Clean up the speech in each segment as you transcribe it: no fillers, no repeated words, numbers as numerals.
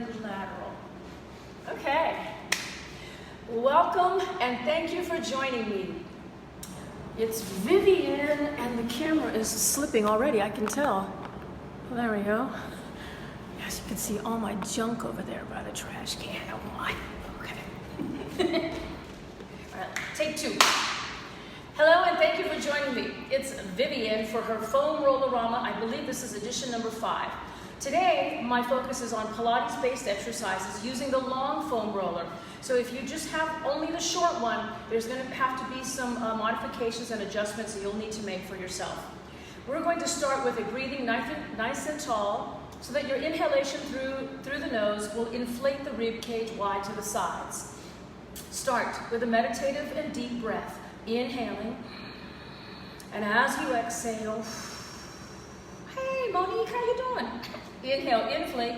and lateral. Okay. Welcome and thank you for joining me. It's Vivian and the camera is slipping already, I can tell. Well, there we go. Yes, you can see all my junk over there by the trash can. Oh my. Okay. All right, take two. Hello and thank you for joining me. It's Vivian for her foam Rollerama. I believe this is edition number 5. Today, my focus is on Pilates-based exercises using the long foam roller. So if you just have only the short one, there's going to have to be some modifications and adjustments that you'll need to make for yourself. We're going to start with a breathing nice and tall so that your inhalation through the nose will inflate the rib cage wide to the sides. Start with a meditative and deep breath. Inhaling, and as you exhale, hey Monique, how you doing? Inhale, inflate,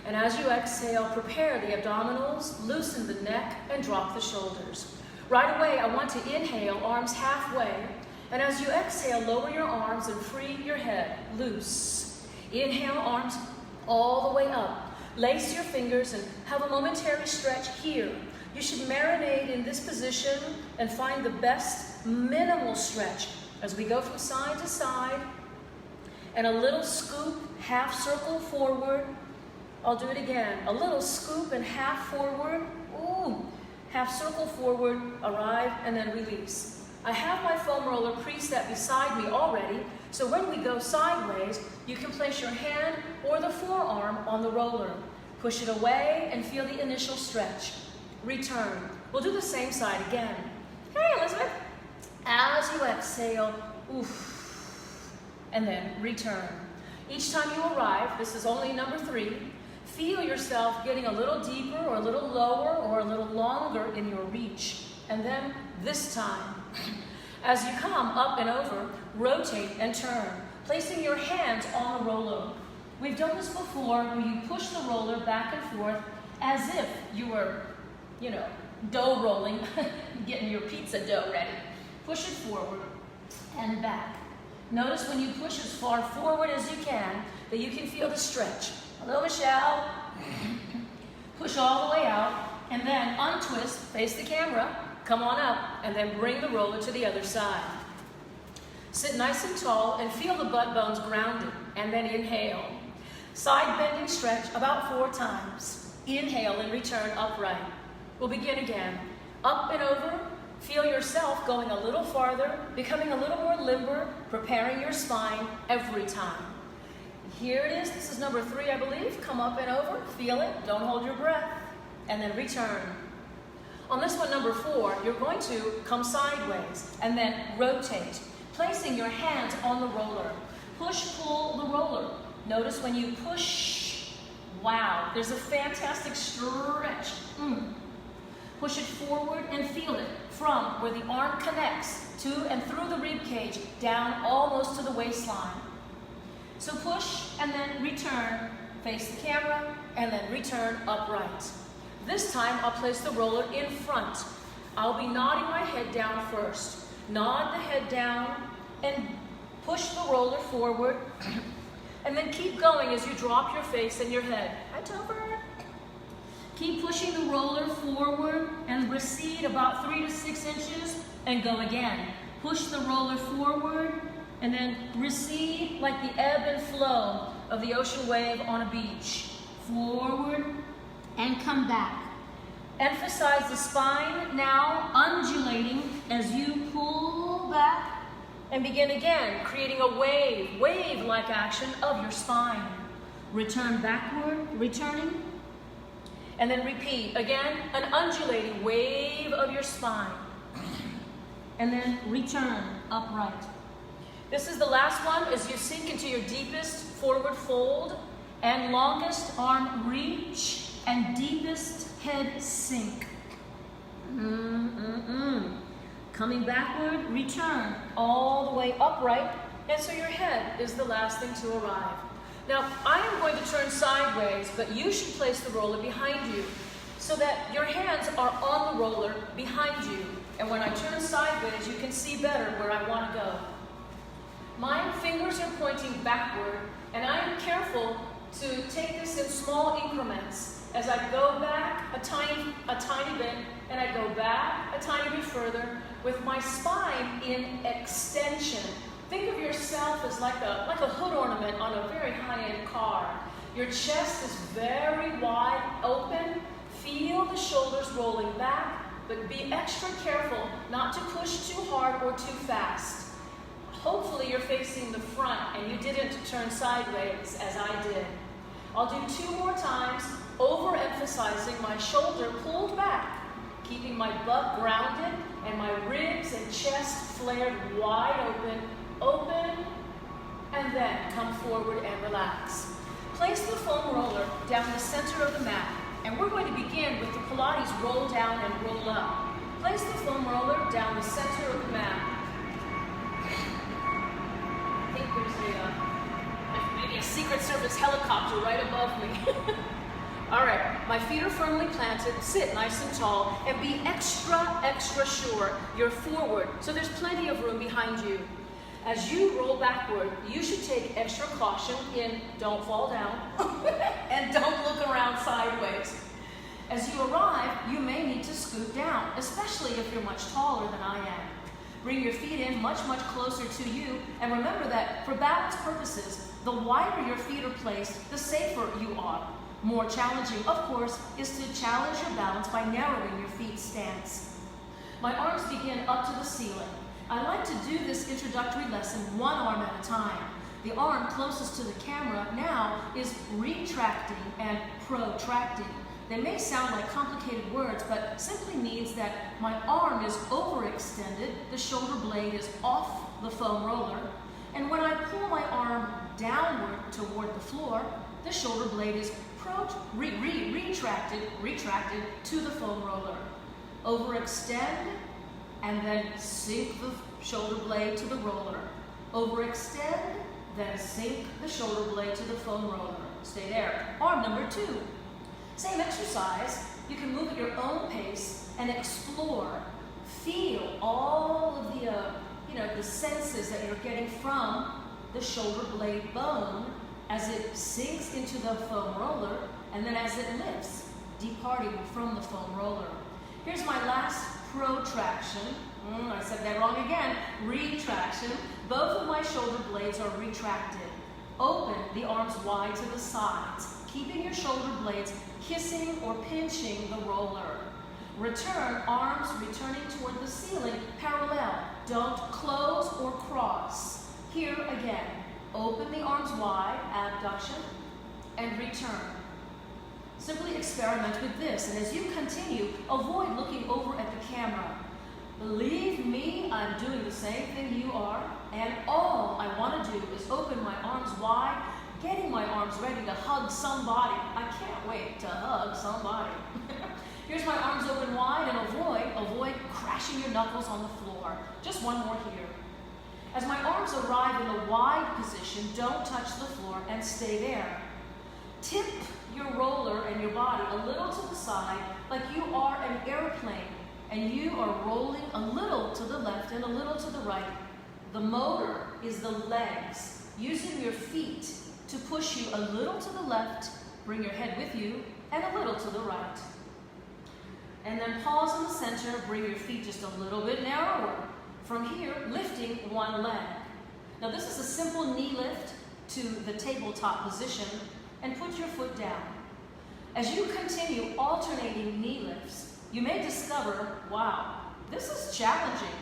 and as you exhale, prepare the abdominals, loosen the neck, and drop the shoulders. Right away, I want to inhale, arms halfway, and as you exhale, lower your arms and free your head, loose. Inhale, arms all the way up. Lace your fingers and have a momentary stretch here. You should marinate in this position and find the best minimal stretch as we go from side to side. And a little scoop, half circle forward. I'll do it again. A little scoop and half forward. Ooh, half circle forward, arrive, and then release. I have my foam roller preset beside me already, so when we go sideways, you can place your hand or the forearm on the roller. Push it away and feel the initial stretch. Return. We'll do the same side again. Hey, Elizabeth. As you exhale, oof, and then return. Each time you arrive, this is only number 3, feel yourself getting a little deeper or a little lower or a little longer in your reach. And then this time, as you come up and over, rotate and turn, placing your hands on the roller. We've done this before where you push the roller back and forth as if you were dough rolling, getting your pizza dough ready. Push it forward and back. Notice when you push as far forward as you can, that you can feel the stretch. Hello, Michelle. Push all the way out, and then untwist, face the camera, come on up, and then bring the roller to the other side. Sit nice and tall and feel the butt bones grounded, and then inhale. Side bending stretch about 4 times. Inhale and return upright. We'll begin again. Up and over, feel yourself going a little farther, becoming a little more limber, preparing your spine every time. Here it is, this is number 3, I believe. Come up and over, feel it, don't hold your breath, and then return. On this one, number 4, you're going to come sideways and then rotate, placing your hands on the roller. Push, pull the roller. Notice when you push, wow, there's a fantastic stretch. Push it forward and feel it from where the arm connects to and through the rib cage, down almost to the waistline. So push and then return, face the camera, and then return upright. This time I'll place the roller in front. I'll be nodding my head down first. Nod the head down and push the roller forward. And then keep going as you drop your face and your head. Hi, Topher. Keep pushing the roller forward and recede about 3 to 6 inches and go again. Push the roller forward and then recede like the ebb and flow of the ocean wave on a beach. Forward and come back. Emphasize the spine now undulating as you pull back and begin again, creating a wave-like action of your spine. Return backward, returning. And then repeat, again, an undulating wave of your spine. And then return upright. This is the last one as you sink into your deepest forward fold and longest arm reach and deepest head sink. Coming backward, return all the way upright, and so your head is the last thing to arrive. Now, I am going to turn sideways, but you should place the roller behind you so that your hands are on the roller behind you. And when I turn sideways, you can see better where I want to go. My fingers are pointing backward, and I am careful to take this in small increments. As I go back a tiny bit, and I go back a tiny bit further with my spine in extension. Think of yourself as like a hood ornament on a very high-end car. Your chest is very wide open. Feel the shoulders rolling back, but be extra careful not to push too hard or too fast. Hopefully you're facing the front and you didn't turn sideways as I did. I'll do 2 more times, overemphasizing my shoulder pulled back, keeping my butt grounded and my ribs and chest flared wide open, and then come forward and relax. Place the foam roller down the center of the mat, and we're going to begin with the Pilates roll down and roll up. Place the foam roller down the center of the mat. I think there's maybe a Secret Service helicopter right above me. All right, my feet are firmly planted, sit nice and tall, and be extra sure you're forward, so there's plenty of room behind you. As you roll backward, you should take extra caution in don't fall down and don't look around sideways. As you arrive, you may need to scoot down, especially if you're much taller than I am. Bring your feet in much closer to you, and remember that for balance purposes, the wider your feet are placed, the safer you are. More challenging, of course, is to challenge your balance by narrowing your feet stance. My arms begin up to the ceiling. I like to do this introductory lesson one arm at a time. The arm closest to the camera now is retracting and protracting. They may sound like complicated words, but simply means that my arm is overextended, the shoulder blade is off the foam roller, and when I pull my arm downward toward the floor, the shoulder blade is retracted to the foam roller. Overextend, and then sink the shoulder blade to the roller. Overextend, then sink the shoulder blade to the foam roller. Stay there. Arm number 2. Same exercise. You can move at your own pace and explore. Feel all of the senses that you're getting from the shoulder blade bone as it sinks into the foam roller, and then as it lifts, departing from the foam roller. Here's my last protraction. I said that wrong again. Retraction. Both of my shoulder blades are retracted. Open the arms wide to the sides, keeping your shoulder blades kissing or pinching the roller. Return, arms returning toward the ceiling, parallel. Don't close or cross. Here again. Open the arms wide, abduction, and return. Simply experiment with this, and as you continue, avoid looking over at the camera. Believe me, I'm doing the same thing you are, and all I want to do is open my arms wide, getting my arms ready to hug somebody. I can't wait to hug somebody. Here's my arms open wide, and avoid crashing your knuckles on the floor. Just one more here. As my arms arrive in a wide position, don't touch the floor and stay there. Tip your roller and your body a little to the side like you are an airplane, and you are rolling a little to the left and a little to the right. The motor is the legs, using your feet to push you a little to the left, bring your head with you, and a little to the right. And then pause in the center, bring your feet just a little bit narrower. From here, lifting one leg. Now this is a simple knee lift to the tabletop position, and put your foot down. As you continue alternating knee lifts, you may discover, wow, this is challenging.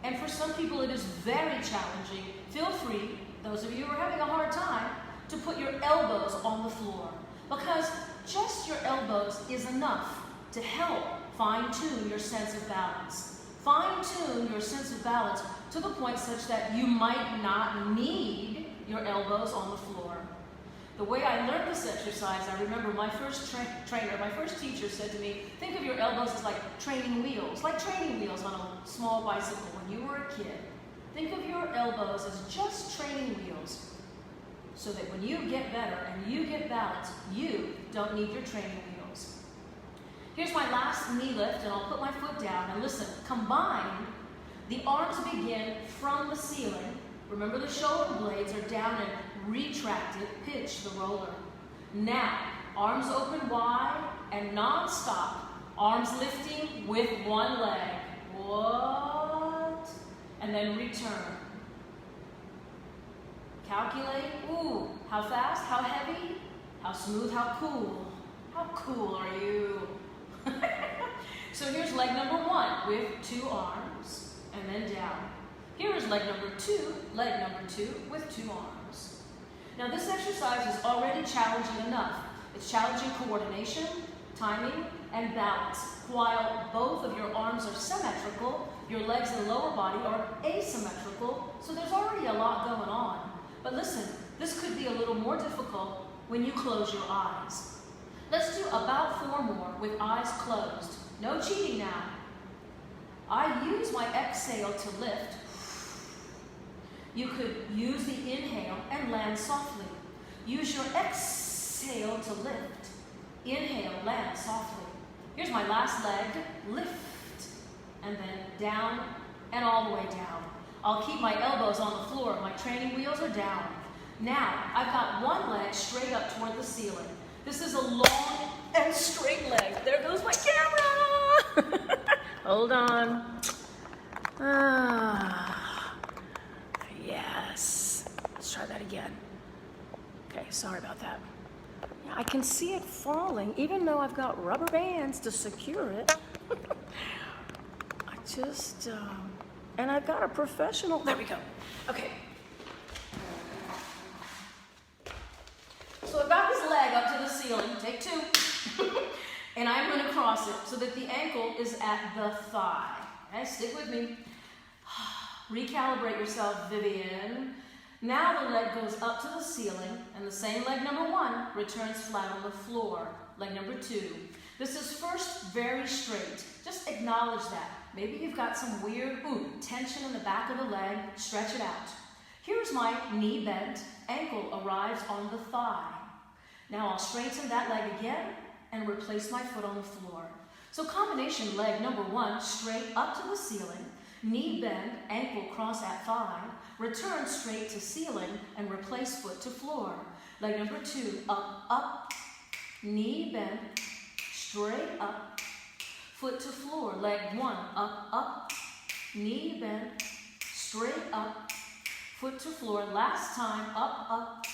And for some people it is very challenging. Feel free, those of you who are having a hard time, to put your elbows on the floor, because just your elbows is enough to help fine-tune your sense of balance. Fine-tune your sense of balance to the point such that you might not need your elbows on the floor. The way I learned this exercise, I remember my first my first teacher said to me, think of your elbows as like training wheels on a small bicycle when you were a kid. Think of your elbows as just training wheels, so that when you get better and you get balance, you don't need your training wheels. Here's my last knee lift, and I'll put my foot down, and listen, combined, the arms begin from the ceiling. Remember the shoulder blades are down and retracted, pitch the roller. Now, arms open wide and non-stop. Arms lifting with one leg. What? And then return. Calculate. Ooh, how fast? How heavy? How smooth? How cool? How cool are you? So here's leg number 1 with 2 arms and then down. Here is leg number 2 with 2 arms. Now this exercise is already challenging enough. It's challenging coordination, timing, and balance. While both of your arms are symmetrical, your legs and lower body are asymmetrical, so there's already a lot going on. But listen, this could be a little more difficult when you close your eyes. Let's do about 4 more with eyes closed. No cheating now. I use my exhale to lift. You could use the inhale and land softly. Use your exhale to lift. Inhale, land softly. Here's my last leg. Lift. And then down and all the way down. I'll keep my elbows on the floor. My training wheels are down. Now, I've got one leg straight up toward the ceiling. This is a long and straight leg. There goes my camera. Hold on. Yes. Let's try that again. Okay, sorry about that. Yeah, I can see it falling, even though I've got rubber bands to secure it. And I've got a professional. There we go. Okay. So I've got this leg up to the ceiling. Take 2. And I'm going to cross it so that the ankle is at the thigh. Okay, stick with me. Recalibrate yourself, Vivian. Now the leg goes up to the ceiling, and the same leg number 1 returns flat on the floor. Leg number 2. This is first very straight. Just acknowledge that. Maybe you've got some weird tension in the back of the leg. Stretch it out. Here's my knee bent. Ankle arrives on the thigh. Now I'll straighten that leg again and replace my foot on the floor. So combination leg number 1, straight up to the ceiling, knee bend, ankle cross at thigh, return straight to ceiling and replace foot to floor. Leg number 2, up, up, knee bend, straight up, foot to floor. Leg 1, up, up, knee bend, straight up, foot to floor. Last time, up, up,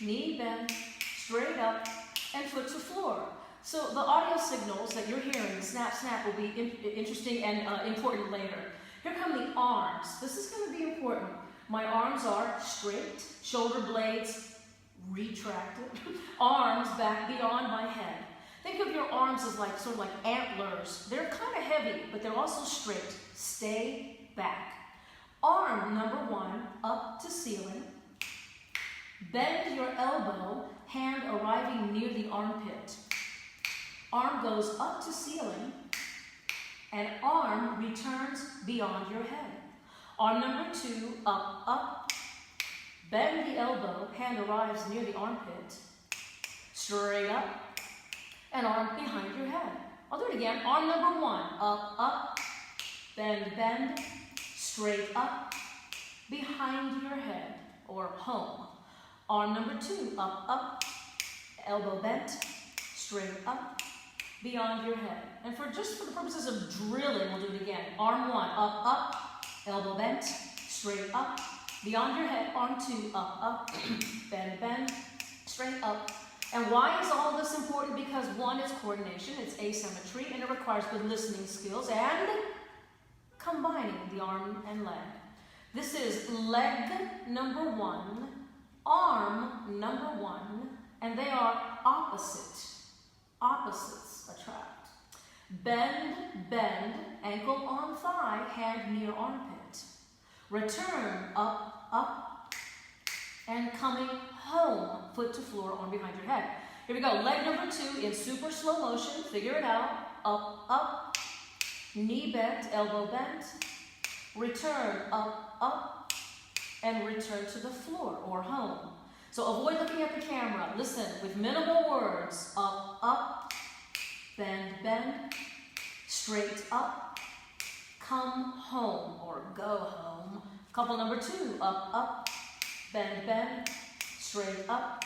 knee bend, straight up, and foot to floor. So the audio signals that you're hearing, snap, snap, will be interesting and important later. Here come the arms. This is going to be important. My arms are straight, shoulder blades retracted, arms back beyond my head. Think of your arms as like sort of like antlers. They're kind of heavy, but they're also straight. Stay back. Arm number 1 up to ceiling. Bend your elbow, hand arriving near the armpit. Arm goes up to ceiling, and arm returns beyond your head. Arm number 2, up, up. Bend the elbow, hand arrives near the armpit. Straight up, and arm behind your head. I'll do it again. Arm number 1, up, up. Bend, bend. Straight up, behind your head, or home. Arm number 2, up, up. Elbow bent, straight up, beyond your head. And just for the purposes of drilling, we'll do it again. Arm 1, up, up, elbow bent, straight up, beyond your head. Arm 2, up, up, bend, bend, straight up. And why is all of this important? Because 1 is coordination, it's asymmetry, and it requires good listening skills and combining the arm and leg. This is leg number 1, arm number 1, and they are opposite. Opposites attract. Bend, bend, ankle on thigh, hand near armpit. Return, up, up, and coming home, foot to floor, arm behind your head. Here we go, leg number 2 in super slow motion, figure it out. Up, up, knee bent, elbow bent. Return, up, up, and return to the floor or home. So avoid looking at the camera. Listen with minimal words. Up, up, bend, bend, straight up, come home or go home. Couple number 2, up, up, bend, bend, straight up,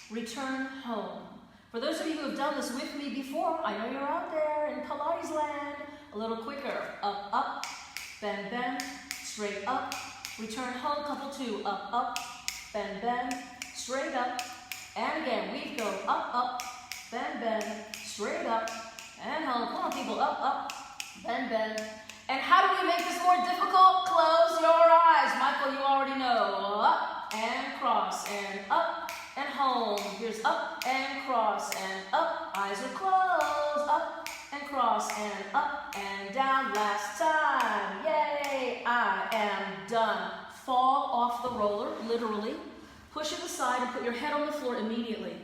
return home. For those of you who have done this with me before, I know you're out there in Pilates land. A little quicker. Up, up, bend, bend, straight up, return home, couple two, up, up, bend, bend, straight up, and again, we go up, up, bend, bend, straight up, and home. Come on, people, up, up, bend, bend. And how do we make this more difficult? Close your eyes. Michael, you already know. Up and cross, and up and home. Here's up and cross, and up. Eyes are closed. Up and cross, and up and down. Last time. Yay, I am done. Fall off the roller, literally. Push it aside and put your head on the floor immediately.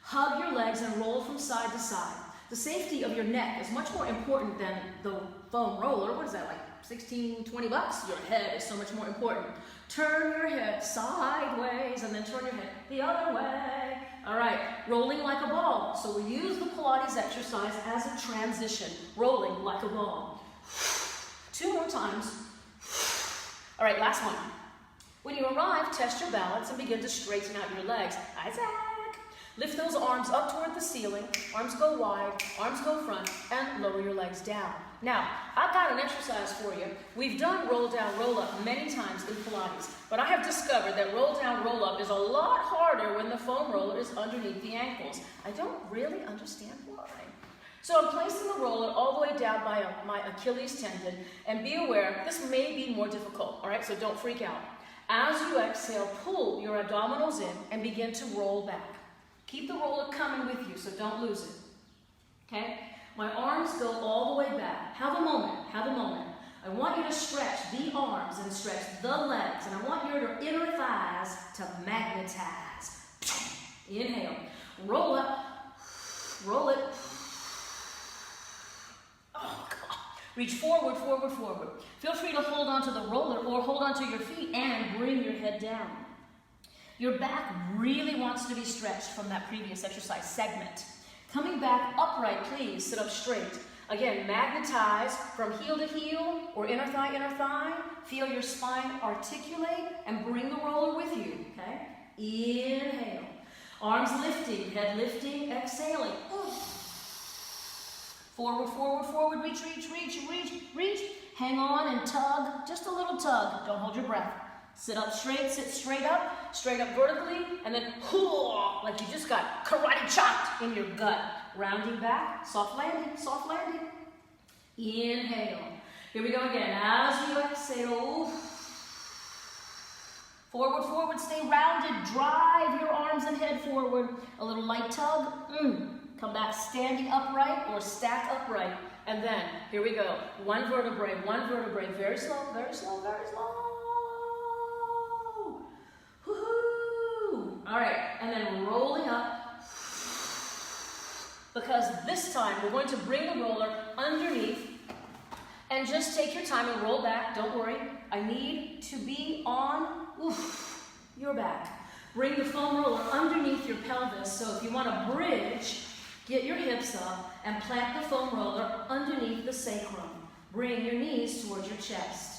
Hug your legs and roll from side to side. The safety of your neck is much more important than the foam roller. What is that, like 16, 20 bucks? Your head is so much more important. Turn your head sideways and then turn your head the other way. All right, rolling like a ball. So we use the Pilates exercise as a transition, rolling like a ball. 2 more times. All right, last one. When you arrive, test your balance and begin to straighten out your legs. Isaac. Lift those arms up toward the ceiling. Arms go wide, arms go front, and lower your legs down. Now, I've got an exercise for you. We've done roll down, roll up many times in Pilates, but I have discovered that roll down, roll up is a lot harder when the foam roller is underneath the ankles. I don't really understand why. So I'm placing the roller all the way down by my Achilles tendon, and be aware, this may be more difficult, all right? So don't freak out. As you exhale, pull your abdominals in and begin to roll back. Keep the roller coming with you, so don't lose it, okay? My arms go all the way back. Have a moment, have a moment. I want you to stretch the arms and stretch the legs, and I want your inner thighs to magnetize. Inhale, roll up, roll it. Oh, God. Reach forward, forward, forward. Feel free to hold onto the roller or hold onto your feet and bring your head down. Your back really wants to be stretched from that previous exercise segment. Coming back upright, please. Sit up straight. Again, magnetize from heel to heel or inner thigh, inner thigh. Feel your spine articulate and bring the roller with you, okay? Inhale. Arms lifting, head lifting, exhaling. Forward, forward, forward. Reach, reach, reach, reach, reach. Hang on and tug. Just a little tug. Don't hold your breath. Sit up straight, sit straight up vertically, and then like you just got karate chopped in your gut. Rounding back, soft landing, soft landing. Inhale. Here we go again. As you exhale, forward, forward, stay rounded. Drive your arms and head forward. A little light tug. Come back standing upright or stack upright. And then, here we go. One vertebrae, very slow, very slow, very slow. Woohoo! All right, and then rolling up, because this time we're going to bring the roller underneath, and just take your time and roll back. Don't worry, I need to be on your back. Bring the foam roller underneath your pelvis, so if you want to bridge, get your hips up and plant the foam roller underneath the sacrum. Bring your knees towards your chest.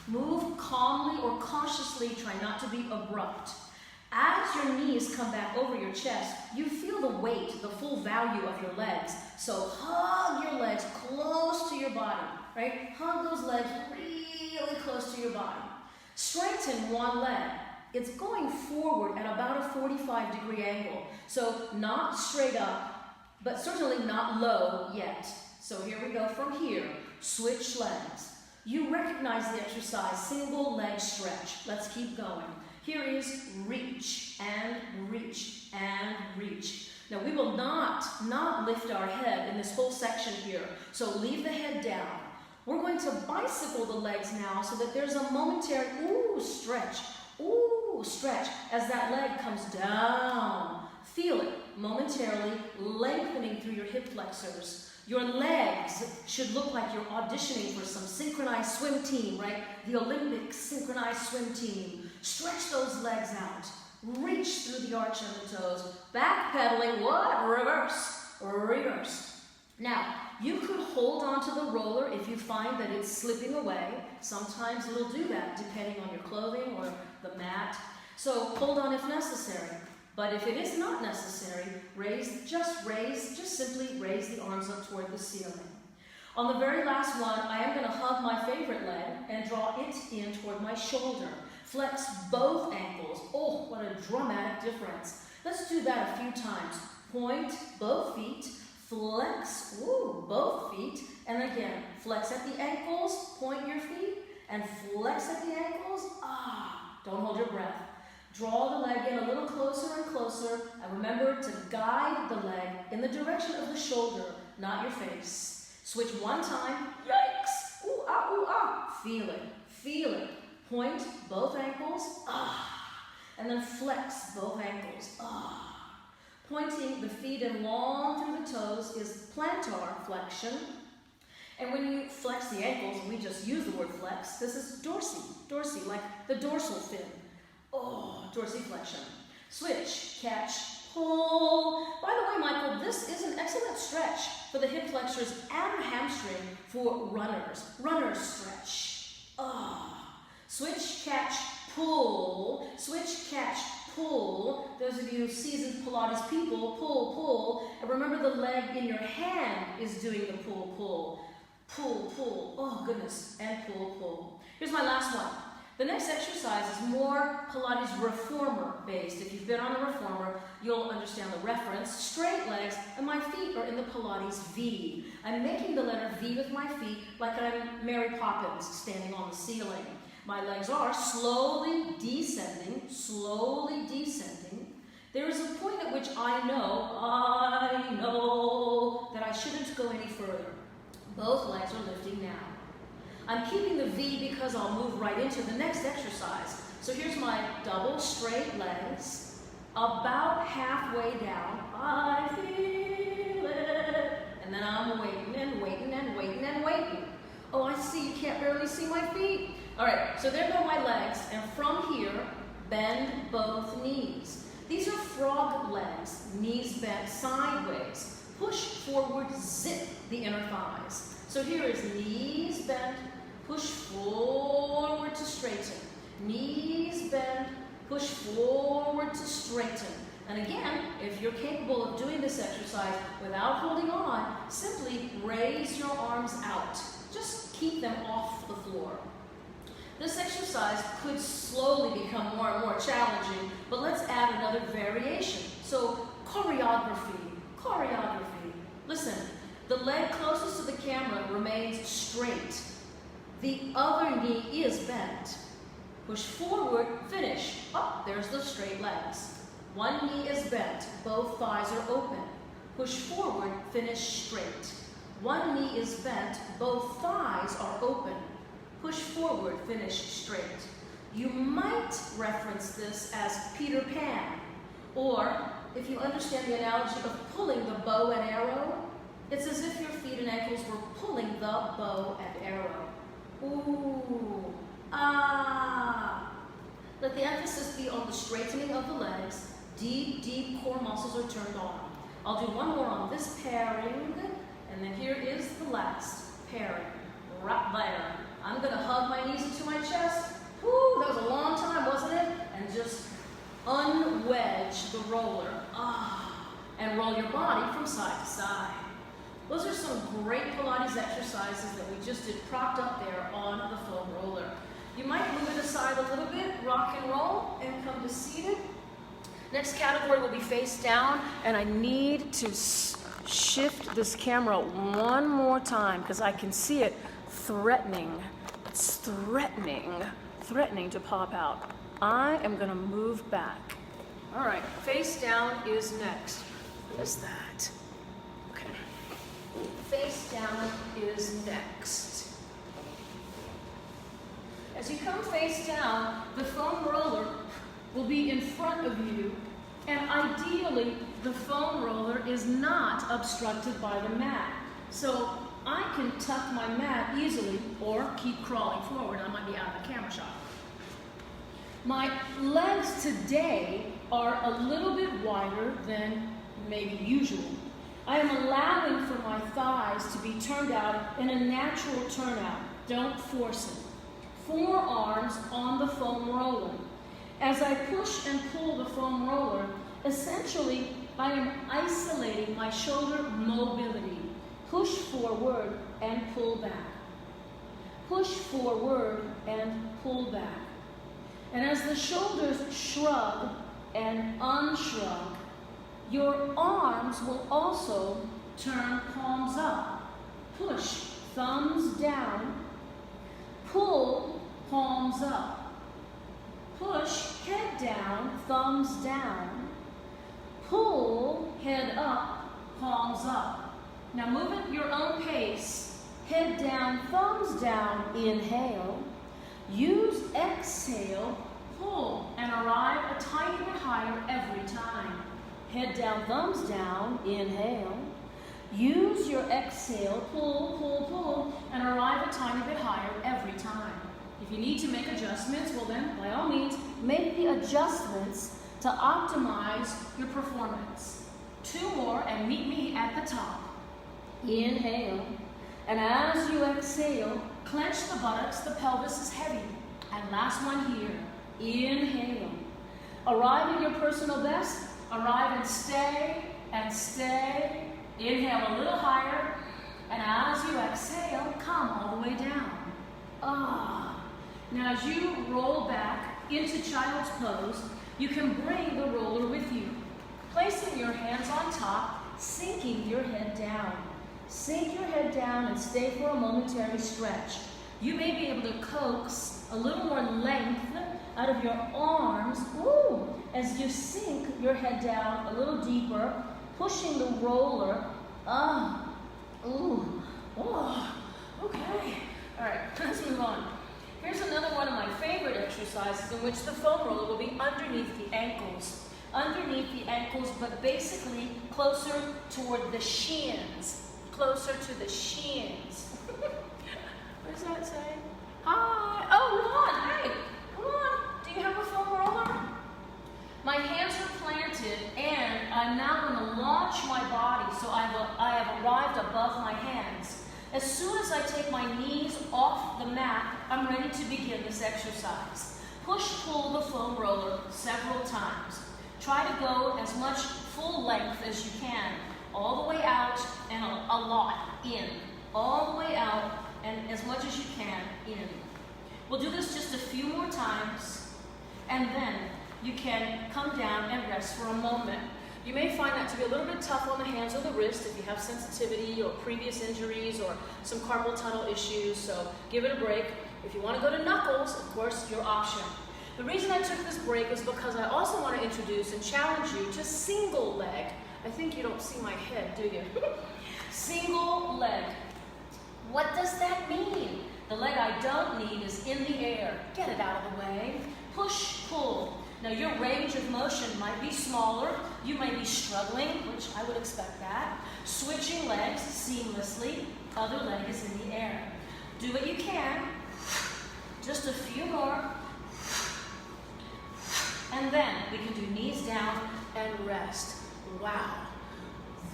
Move calmly or cautiously, try not to be abrupt. As your knees come back over your chest, you feel the weight, the full value of your legs. So hug your legs close to your body, right? Hug those legs really close to your body. Straighten one leg. It's going forward at about a 45-degree angle. So not straight up, but certainly not low yet. So here we go from here. Switch legs. You recognize the exercise, single leg stretch. Let's keep going. Here is reach and reach and reach. Now we will not lift our head in this whole section here, so leave the head down. We're going to bicycle the legs now so that there's a momentary, stretch, stretch as that leg comes down. Feel it momentarily lengthening through your hip flexors. Your legs should look like you're auditioning for some synchronized swim team, right? The Olympic synchronized swim team. Stretch those legs out. Reach through the arch of the toes. Backpedaling, what? Reverse. Reverse. Now, you could hold onto the roller if you find that it's slipping away. Sometimes it'll do that depending on your clothing or the mat. So hold on if necessary. But if it is not necessary, just simply raise the arms up toward the ceiling. On the very last one, I am going to hug my favorite leg and draw it in toward my shoulder. Flex both ankles. Oh, what a dramatic difference. Let's do that a few times. Point both feet, flex, both feet, and again, flex at the ankles, point your feet, and flex at the ankles. Don't hold your breath. Draw the leg in a little closer and closer, and remember to guide the leg in the direction of the shoulder, not your face. Switch one time, yikes, ooh, ah, feel it. Point both ankles, and then flex both ankles, Pointing the feet in long through the toes is plantar flexion. And when you flex the ankles, we just use the word flex, this is dorsy, like the dorsal fin. Dorsiflexion. Switch, catch, pull. By the way, Michael, this is an excellent stretch for the hip flexors and the hamstring for runners. Runner's stretch. Switch, catch, pull. Switch, catch, pull. Those of you seasoned Pilates people, pull. And remember the leg in your hand is doing the pull. Pull. Oh, goodness. And pull. Here's my last one. The next exercise is more Pilates reformer based. If you've been on a reformer, you'll understand the reference. Straight legs, and my feet are in the Pilates V. I'm making the letter V with my feet like I'm Mary Poppins standing on the ceiling. My legs are slowly descending. There is a point at which I know that I shouldn't go any further. Both legs are lifting now. I'm keeping the V because I'll move right into the next exercise. So here's my double straight legs, about halfway down. I feel it. And then I'm waiting. Oh, I see, you can't barely see my feet. All right, so there go my legs. And from here, bend both knees. These are frog legs, knees bent sideways. Push forward, zip the inner thighs. So here is knees bent, push forward to straighten. Knees bent, push forward to straighten. And again, if you're capable of doing this exercise without holding on, simply raise your arms out. Just keep them off the floor. This exercise could slowly become more and more challenging, but let's add another variation. So choreography. Listen, the leg closest to the camera remains straight. The other knee is bent. Push forward, finish. There's the straight legs. One knee is bent, both thighs are open. Push forward, finish straight. One knee is bent, both thighs are open. Push forward, finish straight. You might reference this as Peter Pan, or if you understand the analogy of pulling the bow and arrow, it's as if your feet and ankles were pulling the bow and arrow. Ooh, Let the emphasis be on the straightening of the legs. Deep core muscles are turned on. I'll do one more on this pairing, and then here is the last pairing. Right there. I'm going to hug my knees into my chest. Woo, that was a long time, wasn't it? And just unwedge the roller. And roll your body from side to side. Those are some great Pilates exercises that we just did propped up there on the foam roller. You might move it aside a little bit, rock and roll, and come to seated. Next category will be face down, and I need to shift this camera one more time because I can see it threatening. It's threatening to pop out. I am going to move back. All right, face down is next. What is that? Okay. Face down is next. As you come face down, the foam roller will be in front of you, and ideally, the foam roller is not obstructed by the mat. So I can tuck my mat easily or keep crawling forward. I might be out of the camera shot. My legs today are a little bit wider than maybe usual. I am allowing for my thighs to be turned out in a natural turnout. Don't force it. Forearms on the foam roller. As I push and pull the foam roller, Essentially, I am isolating my shoulder mobility. Push forward and pull back. Push forward and pull back. And as the shoulders shrug and unshrug, your arms will also turn palms up. Push, thumbs down. Pull, palms up. Push, head down, thumbs down. Pull, head up, palms up. Now move at your own pace. Head down, thumbs down, inhale. Use exhale, pull, and arrive a tiny bit higher every time. Head down, thumbs down, inhale. Use your exhale, pull, pull, pull, and arrive a tiny bit higher every time. If you need to make adjustments, well then, by all means, make the adjustments to optimize your performance. 2 more and meet me at the top. Inhale, and as you exhale, clench the buttocks, the pelvis is heavy. And last one here, inhale. Arrive at your personal best, arrive and stay, and stay. Inhale a little higher, and as you exhale, come all the way down. Now as you roll back into child's pose, you can bring the roller with you. Placing your hands on top, sinking your head down. Sink your head down and stay for a momentary stretch. You may be able to coax a little more length out of your arms, as you sink your head down a little deeper, pushing the roller. Okay. All right, let's move on. Here's another one of my favorite exercises in which the foam roller will be underneath the ankles. Underneath the ankles, but basically closer toward the shins. Closer to the shins. What does that say? Hi. Oh, Ron, hey, come on. Do you have a foam roller? My hands are planted, and I'm now going to launch my body, so I have arrived above my hands. As soon as I take my knees off the mat, I'm ready to begin this exercise. Push-pull the foam roller several times. Try to go as much full length as you can, all the way out and a lot in. All the way out and as much as you can in. We'll do this just a few more times, and then you can come down and rest for a moment. You may find that to be a little bit tough on the hands or the wrist if you have sensitivity or previous injuries or some carpal tunnel issues, so give it a break. If you want to go to knuckles, of course, your option. The reason I took this break is because I also want to introduce and challenge you to single leg. I think you don't see my head, do you? Single leg. What does that mean? The leg I don't need is in the air. Get it out of the way. Push, pull. Now your range of motion might be smaller. You may be struggling, which I would expect that. Switching legs seamlessly. Other leg is in the air. Do what you can. Just a few more. And then we can do knees down and rest. Wow.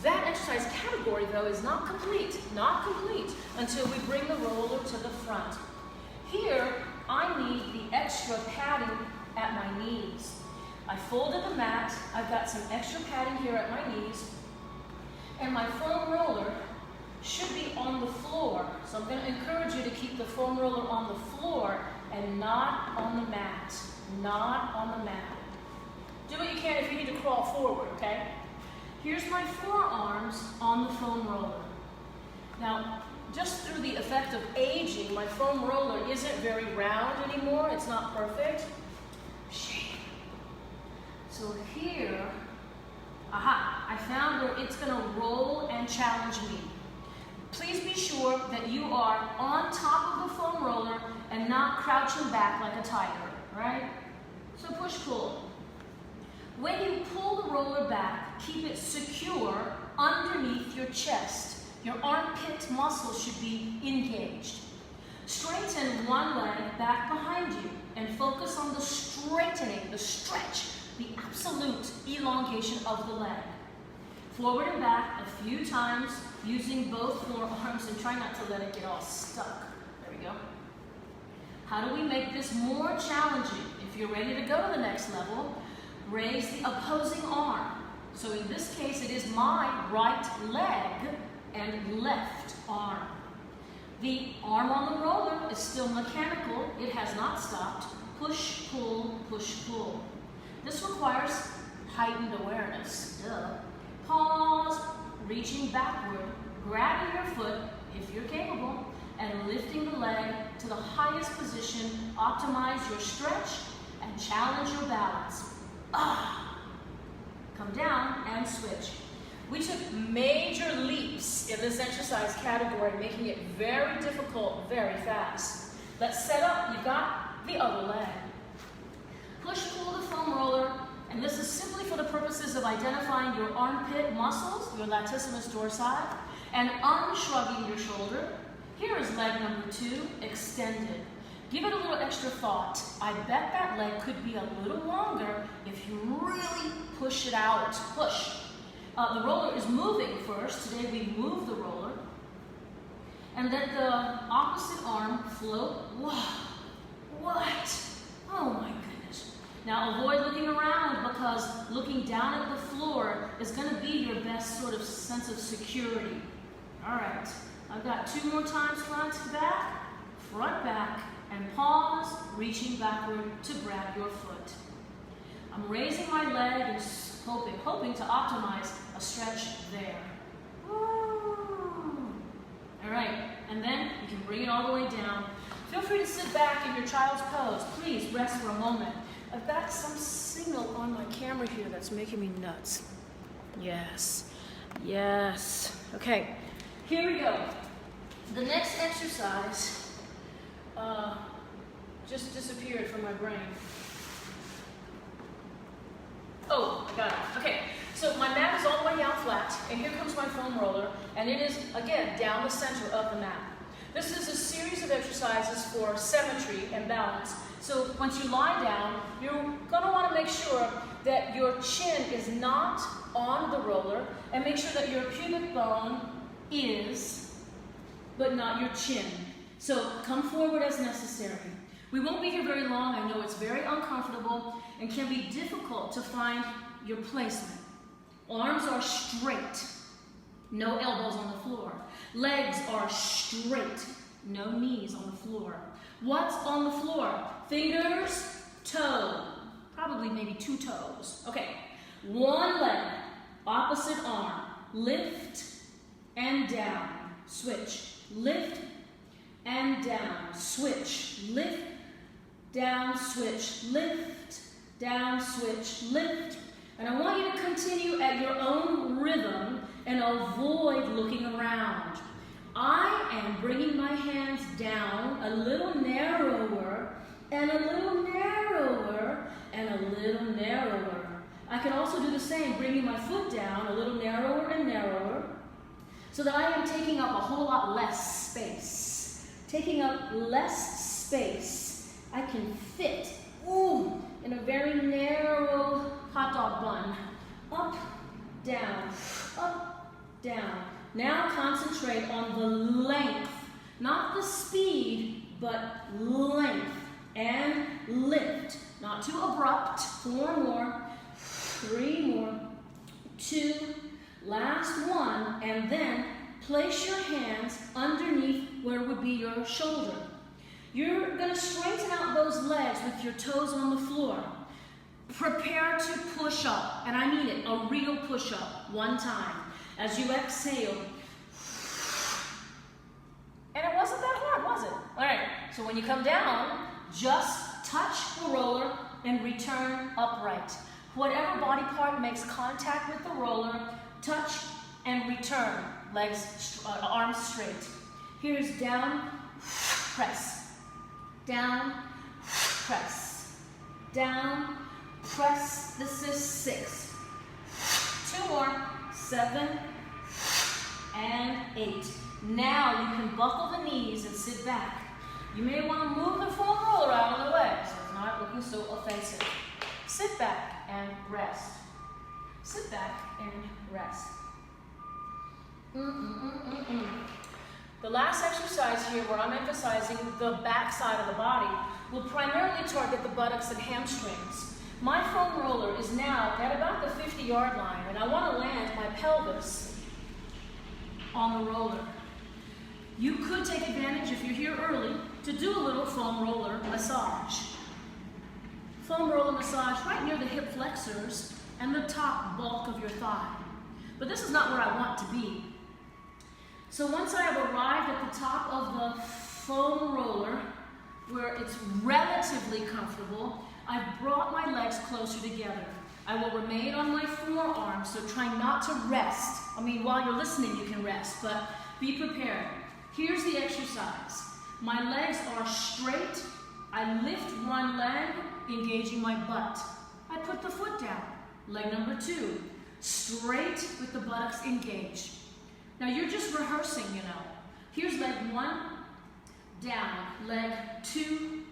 That exercise category, though, is not complete until we bring the roller to the front. Here, I need the extra padding at my knees. I folded the mat, I've got some extra padding here at my knees, and my foam roller should be on the floor. So I'm going to encourage you to keep the foam roller on the floor and not on the mat. Not on the mat. Do what you can if you need to crawl forward, okay? Here's my forearms on the foam roller. Now, just through the effect of aging, my foam roller isn't very round anymore. It's not perfect. So here, I found where it's going to roll and challenge me. Please be sure that you are on top of the foam roller and not crouching back like a tiger, right? So push-pull. When you pull the roller back, keep it secure underneath your chest. Your armpit muscle should be engaged. Straighten one leg back behind you and focus on the straightening, the stretch, the absolute elongation of the leg. Forward and back a few times using both forearms and try not to let it get all stuck. There we go. How do we make this more challenging? If you're ready to go to the next level, raise the opposing arm. So in this case, it is my right leg and left arm. The arm on the roller is still mechanical. It has not stopped. Push, pull, push, pull. This requires heightened awareness. Duh. Pause, reaching backward, grabbing your foot, if you're capable, and lifting the leg to the highest position. Optimize your stretch and challenge your balance. Come down and switch. We took major leaps in this exercise category, making it very difficult very fast. Let's set up. You've got the other leg. Push, pull the foam roller, and this is simply for the purposes of identifying your armpit muscles, your latissimus dorsi, and unshrugging your shoulder. Here is leg number 2, extended. Give it a little extra thought. I bet that leg could be a little longer if you really push it out. Push. The roller is moving first. Today we move the roller. And let the opposite arm float. Wow. What? Oh my goodness. Now avoid looking around, because looking down at the floor is going to be your best sort of sense of security. All right. I've got 2 more times front back, and pause, reaching backward to grab your foot. I'm raising my leg and hoping to optimize a stretch there. Woo. All right, and then you can bring it all the way down. Feel free to sit back in your child's pose. Please rest for a moment. I've got some signal on my camera here that's making me nuts. Yes, yes. Okay, here we go. The next exercise just disappeared from my brain. Oh, I got it. Okay, so my mat is all the way down flat, and here comes my foam roller, and it is, again, down the center of the mat. This is a series of exercises for symmetry and balance. So once you lie down, you're going to want to make sure that your chin is not on the roller, and make sure that your pubic bone is, but not your chin. So come forward as necessary. We won't be here very long. I know it's very uncomfortable and can be difficult to find your placement. Arms are straight, no elbows on the floor. Legs are straight, no knees on the floor. What's on the floor? Fingers, toe, probably maybe 2 toes. Okay, 1 leg, opposite arm, lift and down, switch, lift and down, switch, lift, down, switch, lift, down, switch, lift. And I want you to continue at your own rhythm and avoid looking around. I am bringing my hands down a little narrower, and a little narrower, and a little narrower. I can also do the same, bringing my foot down a little narrower and narrower, so that I am taking up a whole lot less space. Taking up less space, I can fit, in a very narrow hot dog bun. Up, down. Now concentrate on the length, not the speed, but length. And lift, not too abrupt. 4 more, 3 more, 2, last 1, and then place your hands underneath where would be your shoulder. You're going to straighten out those legs with your toes on the floor. Prepare to push up, and I mean it, a real push up, 1 time. As you exhale, and it wasn't that hard, was it? All right, so when you come down, just touch the roller and return upright. Whatever body part makes contact with the roller, touch and return. Legs, arms straight. Here's down, press. Down, press. Down, press. This is 6. 2 more. 7 and 8. Now you can buckle the knees and sit back. You may want to move the foam roller out of the way so it's not looking so offensive. Sit back and rest. Sit back and rest. The last exercise here, where I'm emphasizing the back side of the body, will primarily target the buttocks and hamstrings. My foam roller is now at about the 50-yard line, and I want to land my pelvis on the roller. You could take advantage, if you're here early, to do a little foam roller massage. Foam roller massage right near the hip flexors and the top bulk of your thigh. But this is not where I want to be. So once I have arrived at the top of the foam roller, where it's relatively comfortable, I've brought my legs closer together. I will remain on my forearms, so try not to rest. I mean, while you're listening, you can rest, but be prepared. Here's the exercise. My legs are straight. I lift one leg, engaging my butt. I put the foot down. Leg number 2, straight with the buttocks engaged. Now you're just rehearsing, you know. Here's leg 1, down. Leg 2,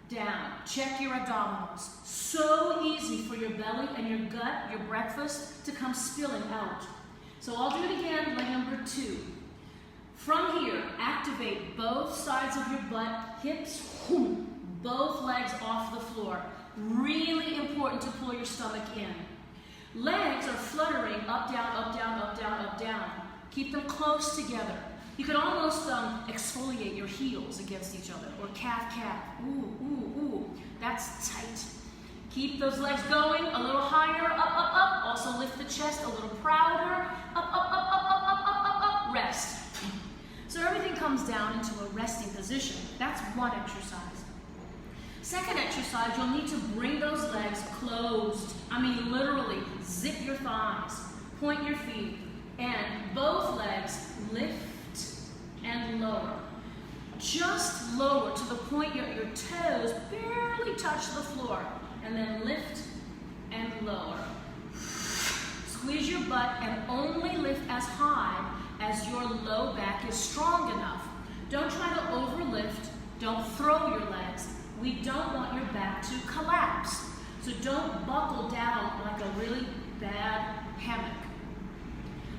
down. Check your abdominals. So easy for your belly and your gut, your breakfast, to come spilling out. So I'll do it again, leg number 2. From here, activate both sides of your butt, hips, both legs off the floor. Really important to pull your stomach in. Legs are fluttering up, down, up, down, up, down, up, down. Keep them close together. You can almost exfoliate your heels against each other, or calf, calf. Ooh, ooh, ooh. That's tight. Keep those legs going, a little higher, up, up, up. Also lift the chest a little prouder. Up, up, up, up, up, up, up, up, up. Rest. So everything comes down into a resting position. That's one exercise. Second exercise, you'll need to bring those legs closed. I mean, literally, zip your thighs, point your feet, and both legs lift and lower. Just lower to the point your toes barely touch the floor, and then lift and lower. Squeeze your butt and only lift as high as your low back is strong enough. Don't try to overlift. Don't throw your legs. We don't want your back to collapse. So don't buckle down like a really bad hammock.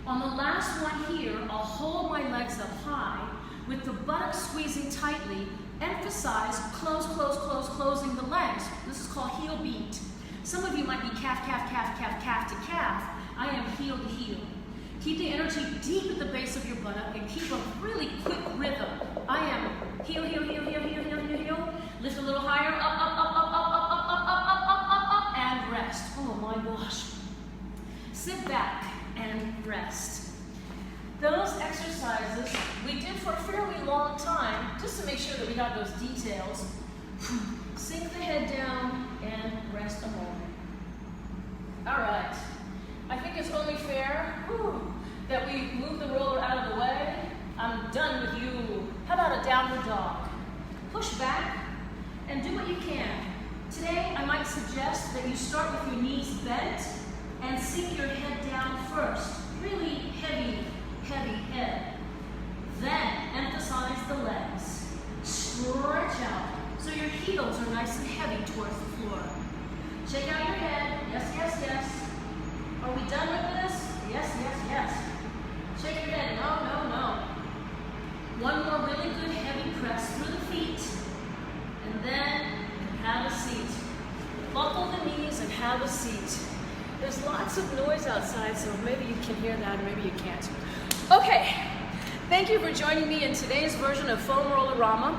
On the last one here, I'll hold my legs up high with the buttocks squeezing tightly. Emphasize closing the legs. This is called heel beat. Some of you might be calf, calf, calf, calf, calf to calf. I am heel to heel. Keep the energy deep at the base of your buttock and keep a really quick rhythm. I am heel, heel, heel, heel, heel, heel, heel, heel. Lift a little higher, up, up, up, up, up, up, up, up, up, up, up, up, up, and rest. Oh my gosh. Sit back and rest. Those exercises we did for a fairly long time, just to make sure that we got those details. Sink the head down and rest a moment. All right. I think it's only fair that we move the roller out of the way. I'm done with you. How about a downward dog? Push back and do what you can. Today, I might suggest that you start with your knees bent and sink your head down first. Really heavy, heavy head. Then emphasize the legs. Stretch out so your heels are nice and heavy towards the floor. Shake out your head. Yes, yes, yes. Are we done with this? Yes, yes, yes. Shake your head. No, no, no. One more really good heavy press through the feet. And then have a seat. Buckle the knees and have a seat. There's lots of noise outside, so maybe you can hear that or maybe you can't. Okay. Thank you for joining me in today's version of Foam Rollerama,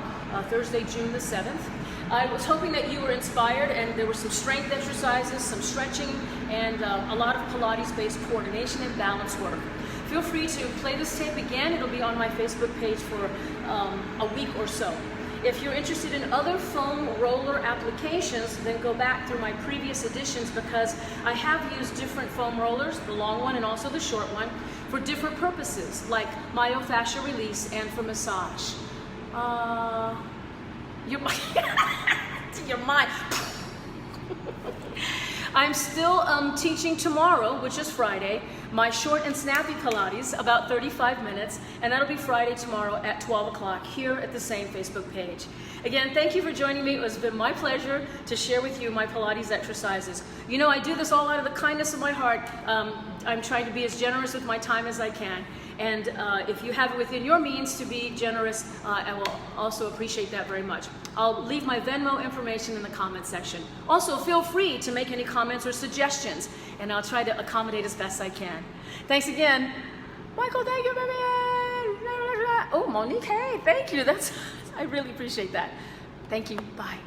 Thursday, June the 7th. I was hoping that you were inspired, and there were some strength exercises, some stretching, and a lot of Pilates-based coordination and balance work. Feel free to play this tape again. It'll be on my Facebook page for a week or so. If you're interested in other foam roller applications, then go back through my previous editions, because I have used different foam rollers, the long one and also the short one, for different purposes, like myofascial release and for massage. Your mind. I'm still teaching tomorrow, which is Friday, my short and snappy Pilates, about 35 minutes, and that'll be Friday tomorrow at 12 o'clock here at the same Facebook page. Again, thank you for joining me. It has been my pleasure to share with you my Pilates exercises. You know, I do this all out of the kindness of my heart. I'm trying to be as generous with my time as I can. And if you have it within your means to be generous, I will also appreciate that very much. I'll leave my Venmo information in the comment section. Also, feel free to make any comments or suggestions, and I'll try to accommodate as best I can. Thanks again. Michael, thank you, Vivian. Oh, Monique, hey, thank you. I really appreciate that. Thank you. Bye.